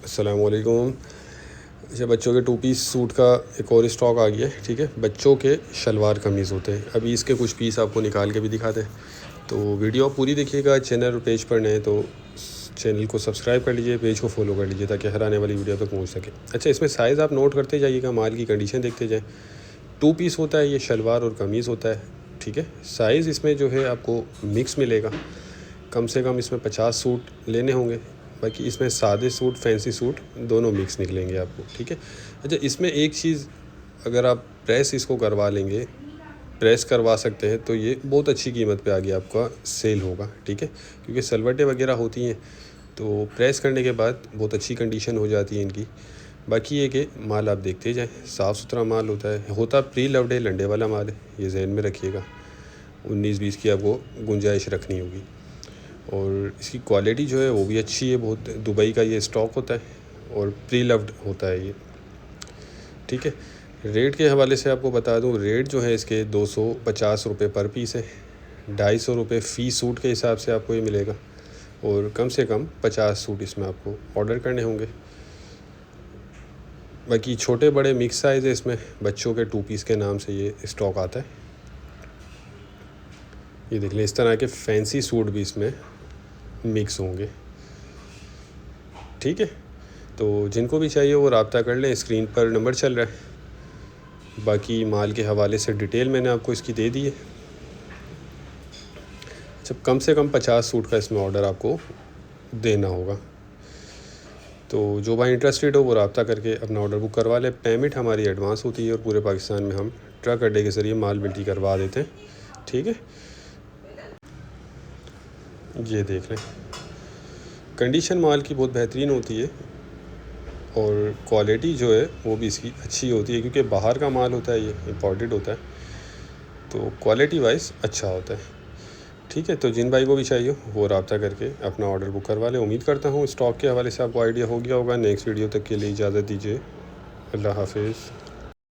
अस्सलामुअलैकुम। अच्छा, बच्चों के टू पीस सूट का एक और स्टॉक आ गया है। ठीक है, बच्चों के शलवार कमीज़ होते हैं। अभी इसके कुछ पीस आपको निकाल के भी दिखाते हैं, तो वीडियो पूरी देखिएगा। चैनल और पेज पर नए तो चैनल को सब्सक्राइब कर लीजिए, पेज को फॉलो कर लीजिए ताकि हर आने वाली वीडियो तक पहुंच सके। अच्छा, इसमें साइज़ आप नोट करते जाइएगा, माल की कंडीशन देखते जाएँ। टू पीस होता है ये, शलवार और कमीज़ होता है। ठीक है, साइज़ इसमें जो है आपको मिक्स मिलेगा। कम से कम इसमें 50 सूट लेने होंगे। बाकी इसमें सादे सूट, फैंसी सूट दोनों मिक्स निकलेंगे आपको। ठीक है। अच्छा, इसमें एक चीज़, अगर आप प्रेस इसको करवा लेंगे, प्रेस करवा सकते हैं, तो ये बहुत अच्छी कीमत पे आगे आपका सेल होगा। ठीक है, क्योंकि सलवटें वगैरह होती हैं तो प्रेस करने के बाद बहुत अच्छी कंडीशन हो जाती है इनकी। बाकी ये कि माल आप देखते जाएँ, साफ़ सुथरा माल होता प्री लव्ड है, लंडे वाला माल है, ये जहन में रखिएगा। 19-20 की आपको गुंजाइश रखनी होगी। और इसकी क्वालिटी जो है वो भी अच्छी है बहुत। दुबई का ये स्टॉक होता है और प्री लव्ड होता है ये। ठीक है, रेट के हवाले से आपको बता दूं, रेट जो है इसके 250 रुपये पर पीस है। 250 रुपये फ़ी सूट के हिसाब से आपको ये मिलेगा, और कम से कम 50 सूट इसमें आपको ऑर्डर करने होंगे। बाकी छोटे बड़े मिक्स साइज़ है इसमें। बच्चों के टू पीस के नाम से ये स्टॉक आता है। ये देख लें, इस तरह के फैंसी सूट भी इसमें मिक्स होंगे। ठीक है, तो जिनको भी चाहिए वो रब्ता कर लें, स्क्रीन पर नंबर चल रहा है। बाकी माल के हवाले से डिटेल मैंने आपको इसकी दे दी है। जब कम से कम 50 सूट का इसमें ऑर्डर आपको देना होगा। तो जो भाई इंटरेस्टेड हो वो रब्ता करके अपना ऑर्डर बुक करवा ले। पेमेंट हमारी एडवांस होती है और पूरे पाकिस्तान में हम ट्रक अड्डे के ज़रिए माल बिल्टी करवा देते हैं। ठीक है, ये देख लें, कंडीशन माल की बहुत बेहतरीन होती है और क्वालिटी जो है वो भी इसकी अच्छी होती है, क्योंकि बाहर का माल होता है, ये इम्पोर्टेड होता है, तो क्वालिटी वाइज अच्छा होता है। ठीक है, तो जिन भाई को भी चाहिए वो रब्ता करके अपना ऑर्डर बुक करवा ले। उम्मीद करता हूँ स्टॉक के हवाले से आपको आइडिया हो गया होगा। नेक्स्ट वीडियो तक के लिए इजाज़त दीजिए। अल्लाह हाफिज़।